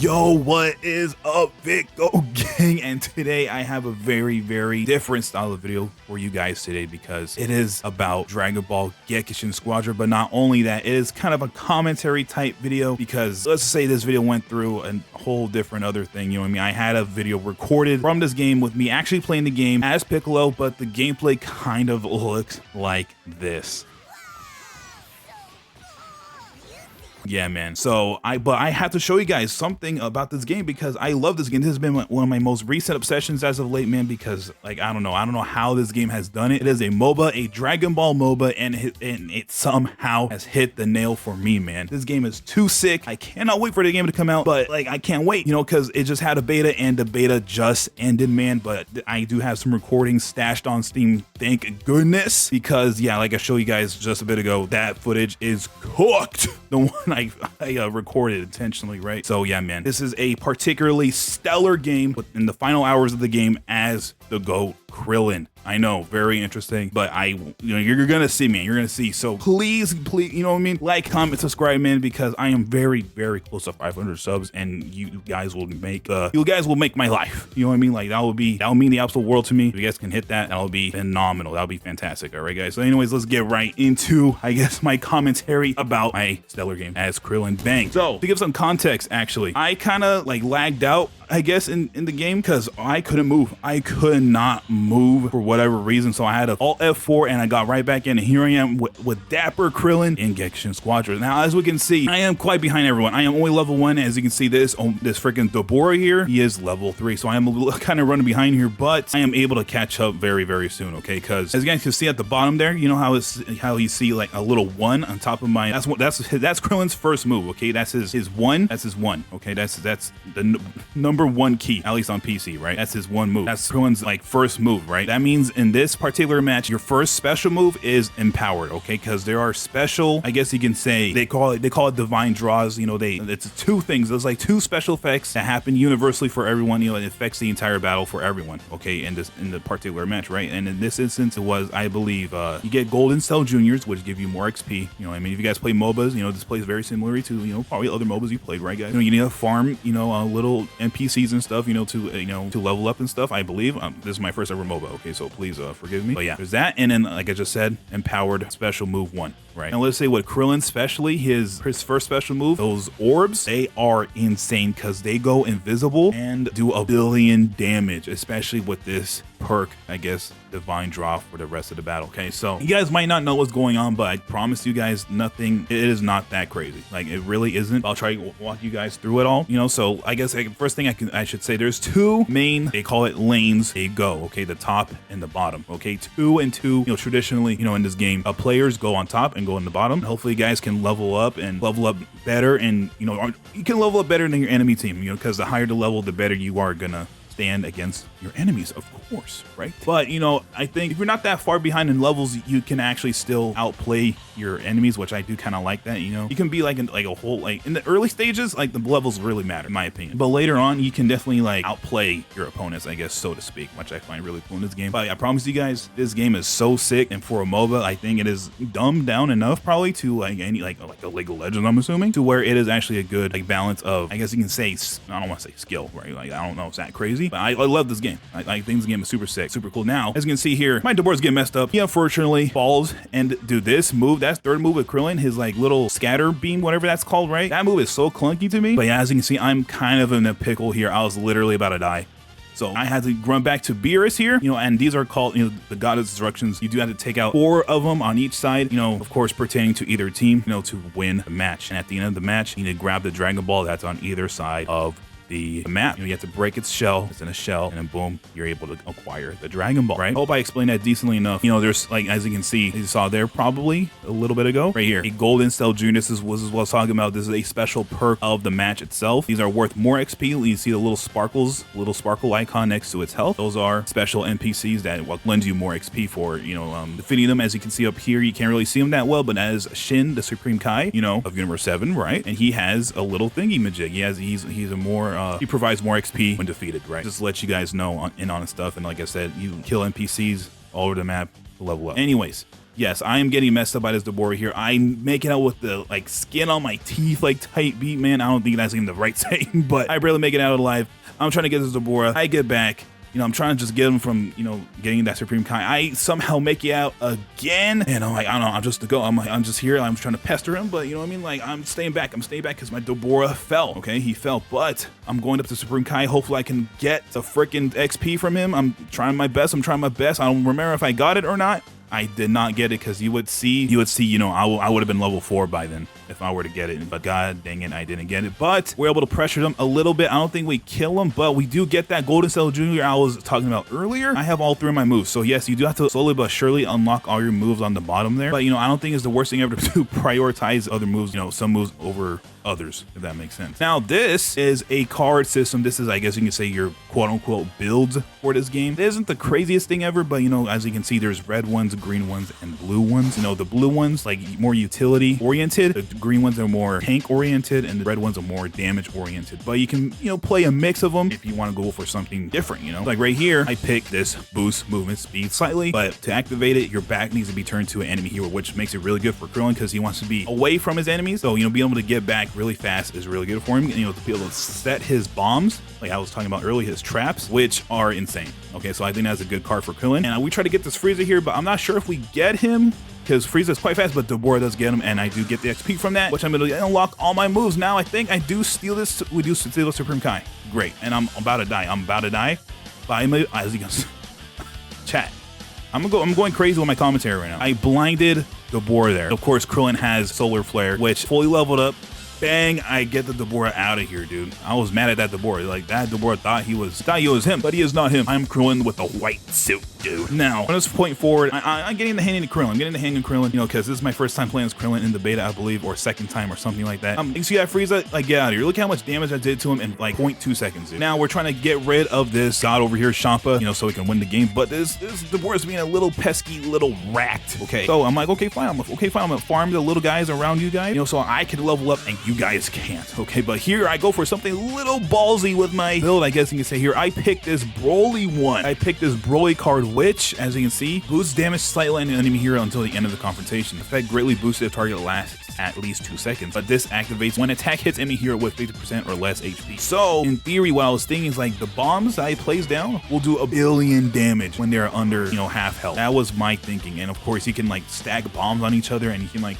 Yo, what is up, Vicco gang? And today I have a very different style of video for you guys today because it is about Dragon Ball GEKISHIN SQUADRA. But not only that, it is kind of a commentary type video because let's say this video went through a whole different other thing. You know what I mean? I had a video recorded from this game with me actually playing the game as Piccolo, but the gameplay kind of looks like this. Yeah, man. So I have to show you guys something about this game because I love this game. This has been one of my most recent obsessions as of late, man, because like I don't know how this game has done it. It is a MOBA, a Dragon Ball MOBA, and it somehow has hit the nail for me, man. This game is too sick. I cannot wait for the game to come out, but like I can't wait, you know, because it just had a beta and the beta just ended, man. But I do have some recordings stashed on Steam, thank goodness, because yeah, like I showed you guys just a bit ago, that footage is cooked. The one I recorded intentionally, right? So yeah, man, this is a particularly stellar game in the final hours of the game as the GOAT KRILLIN. I know, very interesting, but you're gonna see, man. You're gonna see. So please, you know what I mean? Like, comment, subscribe, man, because I am very close to 500 subs, and you guys will make my life. You know what I mean? Like that would mean the absolute world to me. If you guys can hit that, that'll be phenomenal. That'll be fantastic. All right, guys. So anyways, let's get right into, I guess, my commentary about my stellar game as KRILLIN. Bang. So to give some context, actually, I kind of like lagged out, I guess, in the game because I couldn't move. I could not move for whatever reason, so I had to Alt F4 and I got right back in, and here I am with Dapper KRILLIN in GEKISHIN SQUADRA. Now, as we can see, I am quite behind everyone. I am only level 1. As you can see, this freaking Deborah here, he is level 3, so I am a little kind of running behind here, but I am able to catch up very soon, okay? Because as you guys can see at the bottom there, you know how you see like a little 1 on top of my, that's KRILLIN's first move, okay? That's his 1, okay? That's the number 1 key, at least on PC, right? That's his 1 move. That's KRILLIN's like first move, right? That means in this particular match, your first special move is empowered, okay? Because there are special, I guess you can say, they call it divine draws. You know, it's 2 things. There's like 2 special effects that happen universally for everyone. You know, it affects the entire battle for everyone, okay? In the particular match, right? And in this instance, it was, I believe, you get Golden Cell Juniors, which give you more XP. You know, I mean, if you guys play MOBAs, you know, this plays very similarly to, you know, probably other MOBAs you played, right, guys? You know, you need to farm, you know, little NPCs and stuff, you know, to level up and stuff. I believe this is my first ever MOBA, okay? So please forgive me. But yeah, there's that, and then like I just said, empowered special move 1. Right. Now let's say what KRILLIN, especially his first special move, those orbs, they are insane because they go invisible and do 1 billion damage, especially with this perk, I guess, divine draw for the rest of the battle. Okay, so you guys might not know what's going on, but I promise you guys, it is not that crazy. Like, it really isn't. I'll try to walk you guys through it all, you know. So I guess first thing I should say, there's 2 main, they call it lanes, they go, okay, the top and the bottom, okay, 2 and 2. You know, traditionally, you know, in this game, players go on top and go in the bottom. Hopefully you guys can level up better, and you know, you can level up better than your enemy team, you know, because the higher the level, the better you are gonna stand against your enemies, of course, right? But you know, I think if you're not that far behind in levels, you can actually still outplay your enemies, which I do kind of like that. You know, you can be like in the early stages, like the levels really matter in my opinion, but later on you can definitely like outplay your opponents, I guess, so to speak, which I find really cool in this game. But I promise you guys, this game is so sick, and for a MOBA, I think it is dumbed down enough probably to like any like a League of Legends, I'm assuming, to where it is actually a good like balance of, I guess you can say, I don't want to say skill, right? Like, I don't know if it's that crazy, but I love this game. I think this game is super sick, super cool. Now, as you can see here, my Deborah's getting messed up. He unfortunately falls, and dude, this move, that's 3rd move with KRILLIN, his like little scatter beam, whatever that's called, right? That move is so clunky to me. But yeah, as you can see, I'm kind of in a pickle here. I was literally about to die. So I had to run back to Beerus here, you know, and these are called, you know, the God of Destructions. You do have to take out 4 of them on each side, you know, of course, pertaining to either team, you know, to win the match. And at the end of the match, you need to grab the Dragon Ball that's on either side of the map. You know, you have to break its shell. It's in a shell, and then boom, you're able to acquire the Dragon Ball, right? Hope I explained that decently enough. You know, there's like, as you can see, you saw there probably a little bit ago, right here, a Golden Cell Junior. This is what I was talking about. This is a special perk of the match itself. These are worth more XP. You see the little sparkle icon next to its health. Those are special NPCs that lends you more XP for, you know, defeating them. As you can see up here, you can't really see him that well, but as Shin, the Supreme Kai, you know, of Universe 7, right? And he has a little thingy majig. He's a more he provides more XP when defeated, right? Just to let you guys know on stuff. And like I said, you kill NPCs all over the map to level up. Anyways, Yes, I am getting messed up by this Deborah here. I'm making out with the like skin on my teeth, like tight beat, man. I don't think that's even the right saying, but I barely make it out alive. I'm trying to get this Deborah. I get back. You know, I'm trying to just get him from, you know, getting that Supreme Kai. I somehow make it out again. And I'm like, I don't know, I'm just to go. I'm just here. I'm trying to pester him, but you know what I mean? Like, I'm staying back because my Deborah fell. Okay, he fell, but I'm going up to Supreme Kai. Hopefully I can get the freaking XP from him. I'm trying my best. I don't remember if I got it or not. I did not get it because you would see, you know, I would have been level 4 by then if I were to get it, but god dang it, I didn't get it. But we're able to pressure them a little bit. I don't think we kill them, but we do get that Golden Cell Jr. I was talking about earlier. I have all 3 of my moves, so yes, you do have to slowly but surely unlock all your moves on the bottom there. But you know, I don't think it's the worst thing ever to prioritize other moves, you know, some moves over others, if that makes sense. Now this is a card system. This is, I guess you can say, your quote-unquote builds for this game. It isn't the craziest thing ever, but you know, as you can see, there's red ones, green ones, and blue ones. You know, the blue ones like more utility oriented, the green ones are more tank oriented, and the red ones are more damage oriented. But you can, you know, play a mix of them if you want to go for something different. You know, like right here I picked this boost movement speed slightly, but to activate it, your back needs to be turned to an enemy hero, which makes it really good for KRILLIN because he wants to be away from his enemies. So you know, being able to get back really fast is really good for him. You know, to be able to set his bombs, like I was talking about earlier, his traps, which are insane. Okay, so I think that's a good card for KRILLIN. And we try to get this Frieza here, but I'm not sure if we get him because Frieza's quite fast, but Deborah does get him, and I do get the XP from that, which I'm going to unlock all my moves. Now I think I do steal this. We do steal the Supreme Kai. Great, and I'm about to die. But as you can chat, I'm going crazy with my commentary right now. I blinded Deborah there. Of course, KRILLIN has Solar Flare, which fully leveled up. Bang, I get the Deborah out of here, dude. I was mad at that Deborah. Like, that Deborah thought he was him, but he is not him. I'm KRILLIN with the white suit, dude. Now, from this point forward, I'm getting the hang of KRILLIN. I'm getting the hang of KRILLIN, you know, because this is my first time playing as KRILLIN in the beta, I believe, or second time or something like that. You see that Frieza? Like, get out of here. Look how much damage I did to him in like 0.2 seconds, dude. Now, we're trying to get rid of this god over here, Champa, you know, so we can win the game, but this Deborah's being a little pesky little rat, okay? So I'm like, okay, fine. I'm gonna farm the little guys around you guys, you know, so I can level up and you guys can't, okay? But here I go for something a little ballsy with my build, I guess you can say here. I picked this Broly one. I picked this Broly card, which, as you can see, boosts damage slightly on the enemy hero until the end of the confrontation. The effect greatly boosts if target lasts at least 2 seconds, but this activates when attack hits enemy hero with 50% or less HP. So in theory, what I was thinking is like the bombs I place down will do 1 billion damage when they're under, you know, half health. That was my thinking. And of course you can like stack bombs on each other and you can like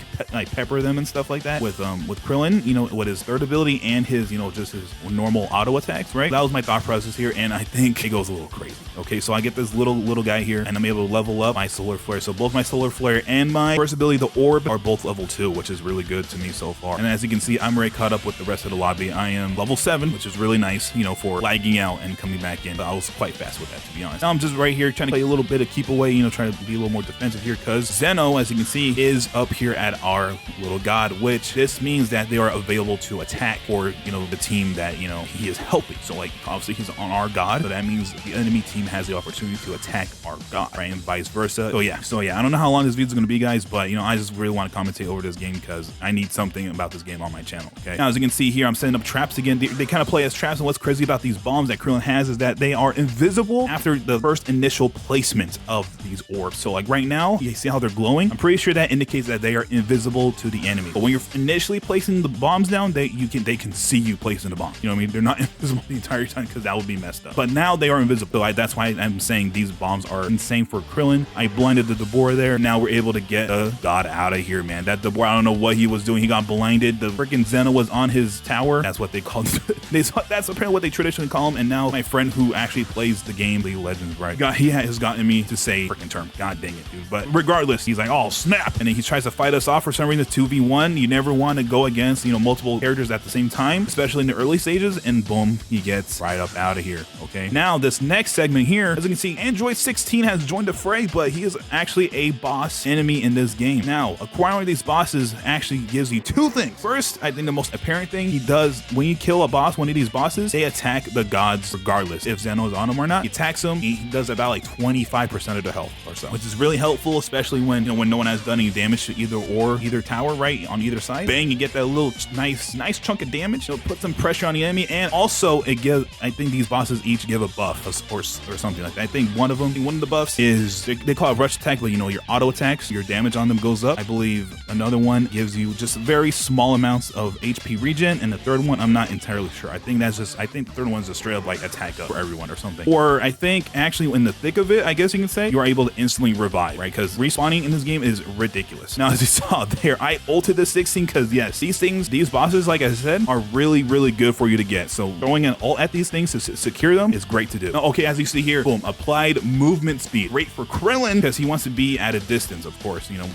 pepper them and stuff like that with KRILLIN, you know, with his third ability and his, you know, just his normal auto attacks, right? That was my thought process here, and I think it goes a little crazy. Okay, so I get this little guy here, and I'm able to level up my Solar Flare. So both my Solar Flare and my first ability, the Orb, are both level 2, which is really good to me so far. And as you can see, I'm already caught up with the rest of the lobby. I am level 7, which is really nice, you know, for lagging out and coming back in. But I was quite fast with that, to be honest. Now I'm just right here trying to play a little bit of keep away, you know, trying to be a little more defensive here, because Zeno, as you can see, is up here at our little god, which this means that they are available to attack for, you know, the team that, you know, he is helping. So like obviously he's on our god, so that means the enemy team has the opportunity to attack our god, right? And vice versa. So yeah, I don't know how long this video is going to be, guys, but you know, I just really want to commentate over this game because I need something about this game on my channel. Okay, now as you can see here, I'm setting up traps again. They kind of play as traps, and what's crazy about these bombs that KRILLIN has is that they are invisible after the first initial placement of these orbs. So like right now, you see how they're glowing? I'm pretty sure that indicates that they are invisible to the enemy. But when you're initially placing the bombs down, they can see you placing the bomb. You know what I mean? They're not invisible the entire time because that would be messed up. But now they are invisible. So that's why I'm saying these bombs are insane for KRILLIN. I blinded the Deborah there. Now we're able to get the god out of here, man. That Deborah, I don't know what he was doing. He got blinded. The freaking Zeno was on his tower. That's what they called it. That's apparently what they traditionally call him. And now my friend who actually plays the game, League of Legends, right? He has gotten me to say freaking term. God dang it, dude. But regardless, he's like, oh, snap. And then he tries to fight us off for some reason. 2v1. You never want to go against, you know, multiple characters at the same time, especially in the early stages. And boom, he gets right up out of here. Okay. Now this next segment here, as you can see, Android 16 has joined the fray, but he is actually a boss enemy in this game. Now, acquiring these bosses actually gives you 2 things. First, I think the most apparent thing he does when you kill a boss, one of these bosses, they attack the gods regardless if Zeno is on him or not. He attacks him. He does about like 25% of the health or so, which is really helpful, especially when, you know, when no one has done any damage to either tower, right, on either side. Bang, you get that little nice chunk of damage. It'll put some pressure on the enemy, and also it gives, I think these bosses each give a buff or something like that. I think one of the buffs is, they call it rush attack, but you know, your auto attacks, your damage on them goes up. I believe another one gives you just very small amounts of HP regen, and the third one, I'm not entirely sure. I think the third one's just straight up like attack up for everyone or something. Or I think actually in the thick of it, I guess you can say, you are able to instantly revive, right? Because respawning in this game is ridiculous. Now, as you saw there, I ulted the 16 because yes, these bosses, like I said, are really good for you to get. So throwing an ult at these things to secure them is great to do. Now, okay, as you see here, boom, applied movement speed. Great for Krillin because he wants to be at a distance, of course, you know,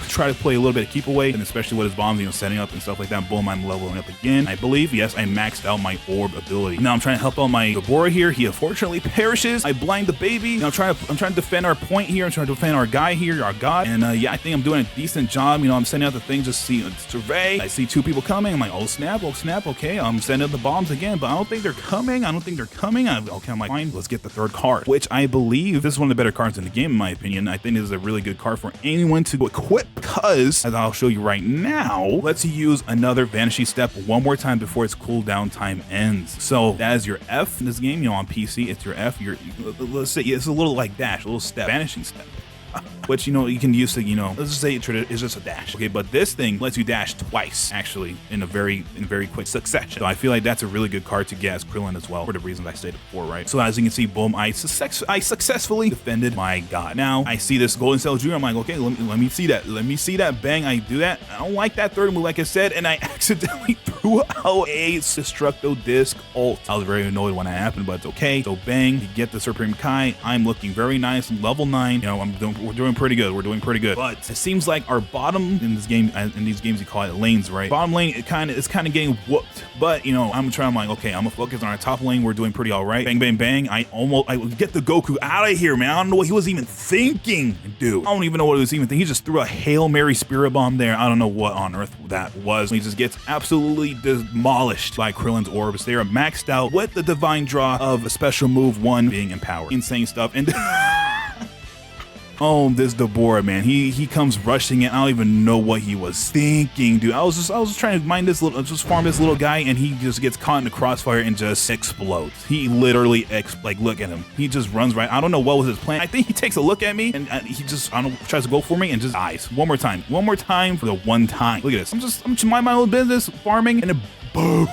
try to play a little bit of keep away, and especially with his bombs, you know, setting up and stuff like that. Boom, I'm leveling up again. I believe, yes, I maxed out my orb ability. Now I'm trying to help out my Deborah here. He unfortunately perishes. I blind the baby. Now I'm trying to defend our point here. I'm trying to defend our guy here, our god. And yeah, I think I'm doing a decent job. You know, I'm sending out the thing, just survey. I see two people coming. I'm like, oh snap, okay. I'm sending out the bombs again, but I don't think they're coming. Okay, I'm like, fine, let's get the third card, which I believe this is one of the better cards in the game, in my opinion. I think this is a really good card for anyone to equip because, as I'll show you right now, let's use another vanishing step one more time before its cooldown time ends. So that is your F in this game. You know, on PC, it's your F. Let's say it's a little like dash, a little step, vanishing step. Which, you know, you can use to, you know, let's just say it's just a dash. Okay, but this thing lets you dash twice, actually, in very quick succession. So I feel like that's a really good card to get as Krillin as well, for the reasons I stated before, right? So as you can see, boom, I successfully defended my god. Now I see this Golden Cell Jr. I'm like, okay, let me see that. Bang, I do that. I don't like that third move, like I said, and I accidentally threw out a Destructo Disc ult. I was very annoyed when that happened, but it's okay. So bang, you get the Supreme Kai. I'm looking very nice. I'm level 9. You know, we're doing pretty good. But it seems like our bottom in this game, in these games you call it lanes, right? Bottom lane, it's kind of getting whooped. But you know, I'm like, okay, I'm gonna focus on our top lane. We're doing pretty all right. Bang, bang, bang. I get the Goku out of here, man. I don't know what he was even thinking, dude. I don't even know what he was even thinking. He just threw a Hail Mary Spirit Bomb there. I don't know what on earth that was. He just gets absolutely demolished by Krillin's orbs. They are maxed out with the divine draw of a special move 1 being empowered. Insane stuff. And oh, this Deborah, man, he comes rushing in. I don't even know what he was thinking, dude. I was just trying to farm this little guy, and he just gets caught in the crossfire and just explodes. He literally like, look at him. He just runs right. I don't know what was his plan. I think he takes a look at me and he just, I don't know, tries to go for me and just dies. One more time for the one time. Look at this. I'm just minding my own business, farming, and boom.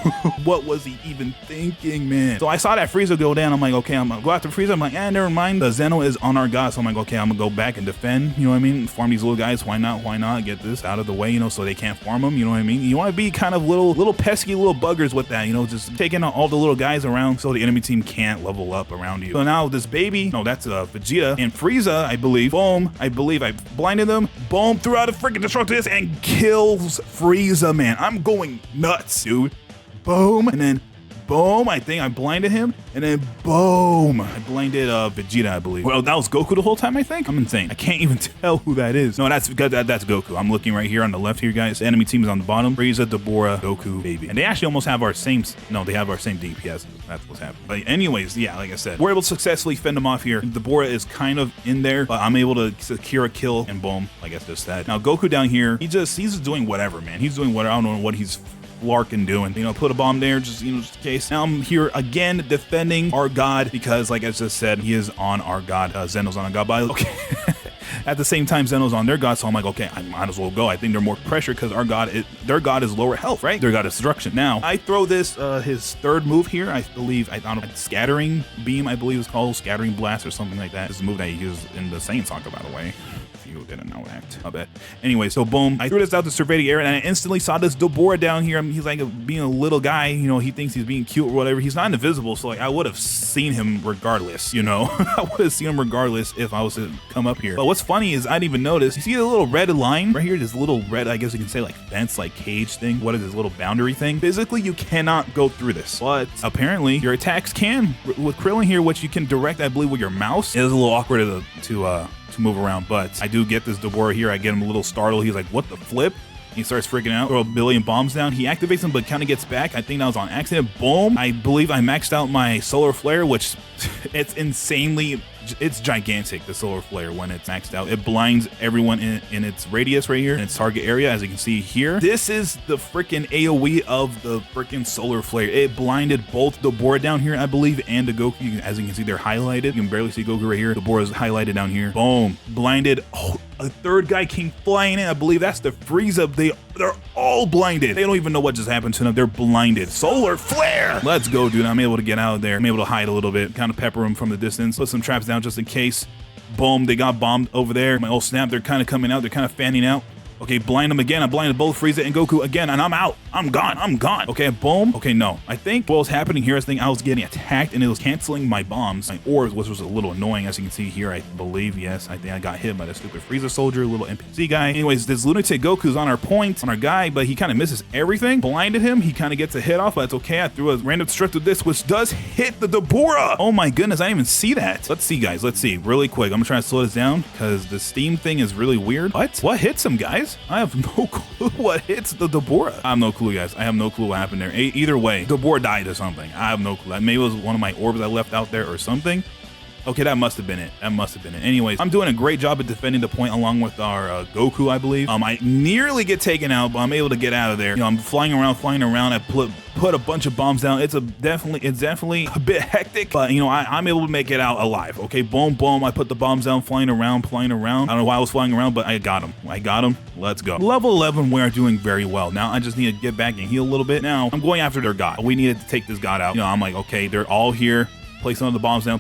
What was he even thinking, man? So I saw that Frieza go down. I'm like, okay, I'm gonna go after Frieza. I'm like, never mind. The Zeno is on our god. So I'm like, okay, I'm gonna go back and defend. You know what I mean? Farm these little guys. Why not? Get this out of the way, you know, so they can't farm them. You know what I mean? You want to be kind of little pesky little buggers with that, you know, just taking out all the little guys around so the enemy team can't level up around you. So now this baby, no, that's Vegeta and Frieza, I believe. Boom. I believe I blinded them. Boom. Threw out a freaking Destructo Disc and kills Frieza, man. I'm going nuts, dude. Boom, and then boom, I think I blinded him, and then boom, I blinded Vegeta, I believe. Well, that was Goku the whole time, I think? I'm insane. I can't even tell who that is. No, that's Goku. I'm looking right here on the left here, guys. The enemy team is on the bottom. Frieza, Deborah, Goku, baby. And they actually almost have our same, no, they have our same DPS. That's what's happening. But anyways, yeah, like I said, we're able to successfully fend them off here. Deborah is kind of in there, but I'm able to secure a kill, and boom, like I just said. Now, Goku down here, he's just doing whatever, man. He's doing whatever. I don't know what he's larkin doing, you know, put a bomb there just, you know, just in case. Now I'm here again defending our god because, like I just said, he is on our god. Zeno's on our god, but okay. At the same time, Zeno's on their god, so I'm like, okay, I might as well go. I think they're more pressure because their god is lower health, right? Their god is destruction. Now I throw this his third move here. I believe I don't know, scattering beam, I believe it's called, scattering blast or something like that. This is a move that he uses in the Saiyan Saga, by the way. You didn't know that. I bet. Anyway, so boom, I threw this out to survey the area, and I instantly saw this Deborah down here. I mean, he's like being a little guy, you know, he thinks he's being cute or whatever. He's not invisible, so like I would have seen him regardless, you know. I would have seen him regardless if I was to come up here. But what's funny is I didn't even notice. You see the little red line right here? This little red, I guess you can say like fence, like cage thing. What is this little boundary thing? Physically, you cannot go through this, but apparently your attacks can with Krillin here, which you can direct, I believe, with your mouse. It is a little awkward to move around, but I do get this Deborah here. I get him a little startled. He's like, what the flip? He starts freaking out, throw a billion bombs down. He activates them, but kind of gets back. I think that was on accident. Boom. I believe I maxed out my solar flare, which it's insanely it's gigantic, the solar flare, when it's maxed out. It blinds everyone in its radius right here, in its target area, as you can see here. This is the freaking AoE of the freaking solar flare. It blinded both the Bora down here, I believe, and the Goku. As you can see, they're highlighted. You can barely see Goku right here. The Bora is highlighted down here. Boom. Blinded. Oh, a third guy came flying in. I believe that's the Frieza. They're all blinded. They don't even know what just happened to them. They're blinded. Solar flare. Let's go, dude. I'm able to get out of there. I'm able to hide a little bit, kind of pepper them from the distance. Put some traps down just in case. Boom. They got bombed over there. My old snap. They're kind of coming out. They're kind of fanning out. Okay, blind them again. I blinded both Frieza and Goku again, and I'm out. I'm gone. I'm gone. Okay, boom. Okay, no. I think what was happening here is I was getting attacked, and it was canceling my bombs, my orbs, which was a little annoying, as you can see here. I believe, yes, I think I got hit by the stupid Frieza soldier, little NPC guy. Anyways, this lunatic Goku's on our point, on our guy, but he kind of misses everything. Blinded him. He kind of gets a hit off, but it's okay. I threw a random destructive disc, which does hit the Bora. Oh my goodness, I didn't even see that. Let's see, guys. Let's see. Really quick. I'm gonna try to slow this down because the steam thing is really weird. What hits him, guys? I have no clue what hits the Bora. I have no clue, guys. I have no clue what happened there. Either way, the Bora died or something. I have no clue. Maybe it was one of my orbs I left out there or something. Okay, that must have been it. That must have been it. Anyways, I'm doing a great job at defending the point along with our Goku, I believe. I nearly get taken out, but I'm able to get out of there. You know, I'm flying around. I put a bunch of bombs down. It's definitely a bit hectic, but you know, I'm able to make it out alive. Okay, boom, boom. I put the bombs down, flying around. I don't know why I was flying around, but I got him. Let's go. Level 11, we are doing very well. Now I just need to get back and heal a little bit. Now I'm going after their god. We needed to take this god out. You know, I'm like, okay, they're all here. Place some of the bombs down,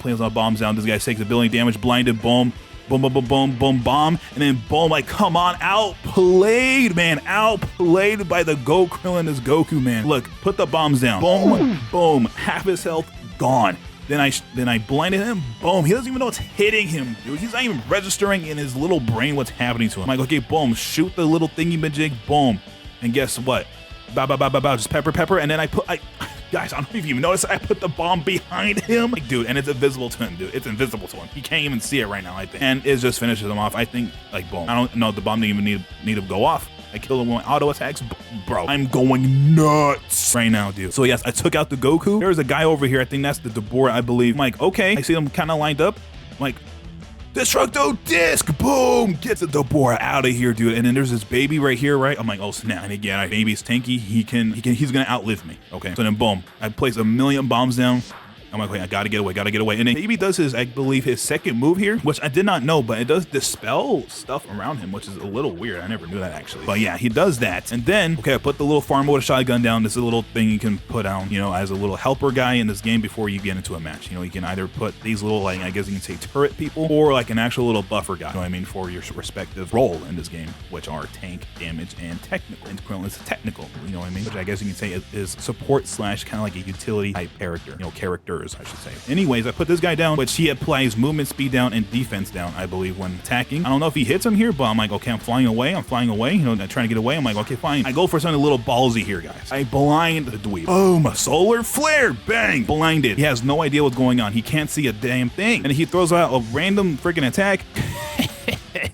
This guy takes 1 billion damage, blinded, boom, boom, boom, boom, boom, boom, bomb, and then boom, like, come on, outplayed, man, outplayed by the KRILLIN, this Goku, man. Look, put the bombs down, boom, boom, half his health gone. Then I blinded him, boom, he doesn't even know what's hitting him, dude. He's not even registering in his little brain what's happening to him. I'm like, okay, boom, shoot the little thingy majig, boom, and guess what? Bow, bow, bow, bow, bow, just pepper, and then guys, I don't know if you even noticed, I put the bomb behind him. Like, dude, and it's invisible to him, dude. It's invisible to him. He can't even see it right now, I think. And it just finishes him off. I think, like, boom. I don't know, the bomb didn't even need to go off. I killed him with my auto attacks. Bro, I'm going nuts right now, dude. So, yes, I took out the Goku. There's a guy over here. I think that's the Bora, I believe. I'm like, okay. I see them kind of lined up. I'm like, Destructo disc, boom, gets the Bora out of here, dude. And then there's this baby right here, right? I'm like, oh snap! And again, baby's tanky. He's gonna outlive me. Okay, so then boom, I place 1 million bombs down. I'm like, wait, I gotta get away. And then Baby does his, I believe, his second move here, which I did not know, but it does dispel stuff around him, which is a little weird. I never knew that, actually. But yeah, he does that. And then, okay, I put the little farm with a shotgun down. This is a little thing you can put down, you know, as a little helper guy in this game before you get into a match. You know, you can either put these little, like, I guess you can say turret people, or like an actual little buffer guy, you know what I mean, for your respective role in this game, which are tank, damage, and technical. And KRILLIN is technical, you know what I mean? Which I guess you can say is support slash kind of like a utility type character, you know, characters, I should say. Anyways, I put this guy down, which he applies movement speed down and defense down, I believe, when attacking. I don't know if he hits him here, but I'm like, okay, I'm flying away, you know, I'm trying to get away. I'm like, okay, fine. I go for something a little ballsy here, guys. I blind the dweeb. Boom, solar flare, bang, blinded. He has no idea what's going on. He can't see a damn thing. And he throws out a random freaking attack.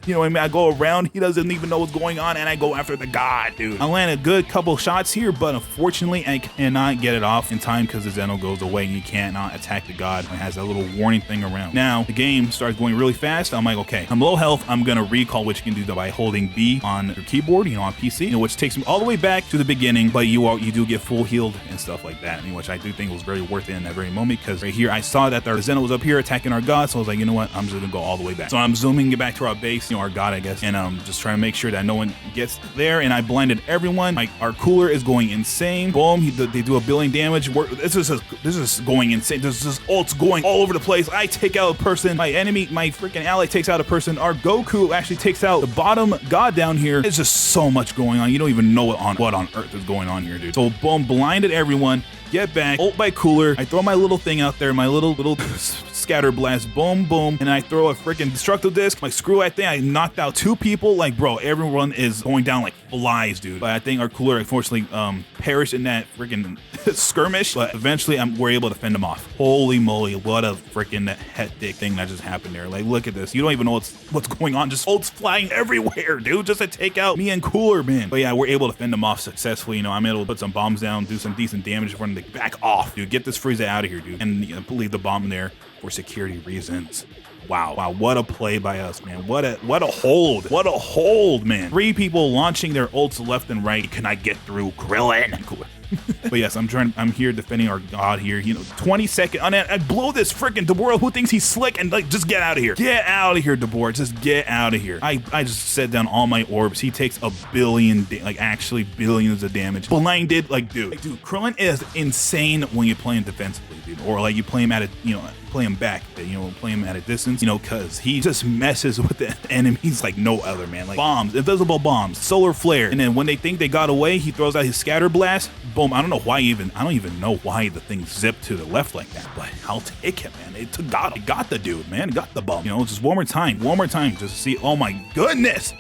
You know what I mean? I go around, he doesn't even know what's going on, and I go after the god, dude. I land a good couple shots here, but unfortunately, I cannot get it off in time because the Zeno goes away and you cannot attack the god. It has that little warning thing around. Now, the game starts going really fast. I'm like, okay, I'm low health. I'm gonna recall, which you can do by holding B on your keyboard, you know, on PC, you know, which takes me all the way back to the beginning, but you do get full healed and stuff like that, which I do think was very worth it in that very moment, because right here, I saw that the Zeno was up here attacking our god, so I was like, you know what? I'm just gonna go all the way back. So I'm zooming it back to our base, you know, our god, I guess, and just trying to make sure that no one gets there, and I blinded everyone. Like, our cooler is going insane. Boom, they do 1 billion damage. This is going insane. This is ults going all over the place. I take out a person. My enemy, my freaking ally takes out a person. Our Goku actually takes out the bottom god down here. It's just so much going on. You don't even know what on earth is going on here, dude. So boom, blinded everyone. Get back, ult by cooler. I throw my little thing out there, my little scatter blast, boom, boom, and I throw a freaking destructo disc. Like, screw that thing. I knocked out 2 people. Like, bro, everyone is going down like flies, dude. But I think our cooler unfortunately perished in that freaking skirmish. But eventually, we're able to fend them off. Holy moly, what a freaking hectic thing that just happened there. Like, look at this. You don't even know what's going on. Just ults flying everywhere, dude, just to take out me and cooler, man. But yeah, we're able to fend them off successfully. You know, I'm able to put some bombs down, do some decent damage for them to back off, dude. Get this Frieza out of here, dude. And leave the bomb there for security reasons. Wow, wow, what a play by us, man. What a hold, man. 3 people launching their ults left and right. Can I get through KRILLIN? Cool. But yes, I'm here defending our god here. You know, 20 seconds. I blow this freaking DeBoer who thinks he's slick and like, just get out of here. Get out of here, DeBoer. Just get out of here. I just set down all my orbs. He takes a billion, like actually billions of damage. Blinded, like dude, KRILLIN is insane when you play him defensively, dude. Or like you play him at a, you know, play him back, you know, play him at a distance, you know, cause he just messes with the enemies like no other, man. Like bombs, invisible bombs, solar flare, and then when they think they got away, he throws out his scatter blast. Boom. I don't know why I don't even know why the thing zipped to the left like that, but I'll take it, man. It got the dude, man. It got the bum. You know, just one more time, just to see. Oh my goodness.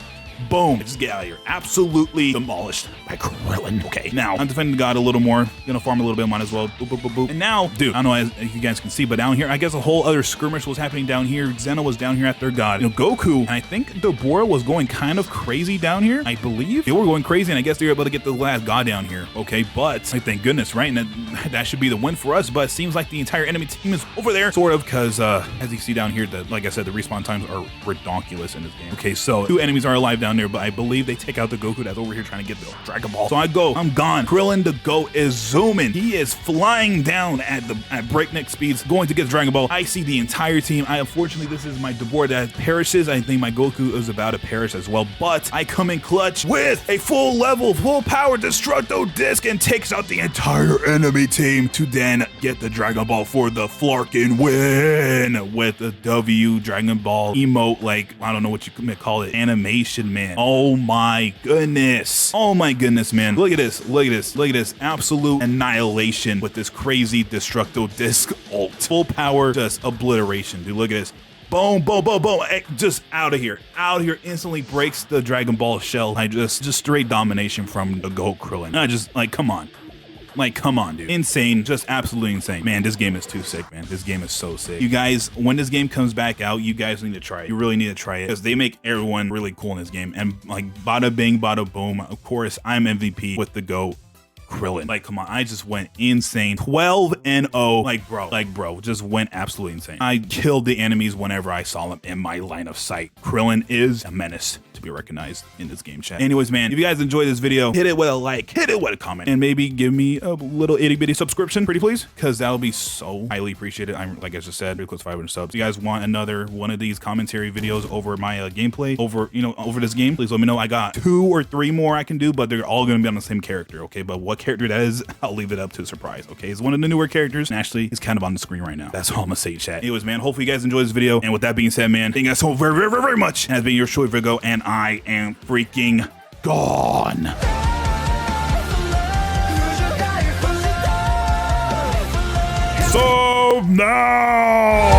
Boom. Just get out of here. Absolutely demolished by KRILLIN. Okay, now I'm defending the god a little more. Gonna farm a little bit, might as well. Boop, boop, boop, boop. And now, dude, I don't know if you guys can see, but down here, I guess a whole other skirmish was happening down here. Xena was down here at their god. You know, Goku, and I think DeBoer was going kind of crazy down here. I believe they were going crazy, and I guess they were able to get the last god down here. Okay, but like, thank goodness, right? And that should be the win for us, but it seems like the entire enemy team is over there, sort of, because as you see down here, like I said, the respawn times are redonkulous in this game. Okay, so 2 enemies are alive down there, but I believe they take out the Goku that's over here trying to get the Dragon Ball. So I'm gone. KRILLIN the GOAT is zooming. He is flying down at breakneck speeds, going to get the Dragon Ball. I see the entire team. Unfortunately, this is my DeBoer that perishes. I think my Goku is about to perish as well, but I come in clutch with a full power Destructo Disc and takes out the entire enemy team to then get the Dragon Ball for the Flarkin win with the W Dragon Ball emote, like, I don't know what you could call it, animation, man. Oh my goodness. Oh my goodness, man. Look at this. Look at this. Look at this. Absolute annihilation with this crazy Destructo Disc ult. Full power, just obliteration, dude. Look at this. Boom, boom, boom, boom. Just out of here. Out of here. Instantly breaks the Dragon Ball shell. I just straight domination from the GOAT KRILLIN. I just, like, come on. Like, come on, dude. Insane. Just absolutely insane. Man, this game is too sick, man. This game is so sick. You guys, when this game comes back out, you guys need to try it. You really need to try it because they make everyone really cool in this game. And like, bada bing, bada boom. Of course, I'm MVP with the GOAT KRILLIN. Like, come on, I just went insane. 12-0. Like, bro, just went absolutely insane. I killed the enemies whenever I saw them in my line of sight. KRILLIN is a menace to be recognized in this game, chat. Anyways, man, if you guys enjoyed this video, hit it with a like, hit it with a comment, and maybe give me a little itty bitty subscription, pretty please, because that'll be so highly appreciated. I'm, like I just said, pretty close to 500 subs. If you guys want another one of these commentary videos over my gameplay, over this game, please let me know. I got 2 or 3 more I can do, but they're all gonna be on the same character, okay? But what character that is, I'll leave it up to a surprise, okay? It's one of the newer characters, and actually, it's kind of on the screen right now. That's all I'm gonna say, chat. Anyways, man, hopefully you guys enjoyed this video, and with that being said, man, thank you guys so very, very, very much. And has been your short Vicco, and I am freaking gone. So now.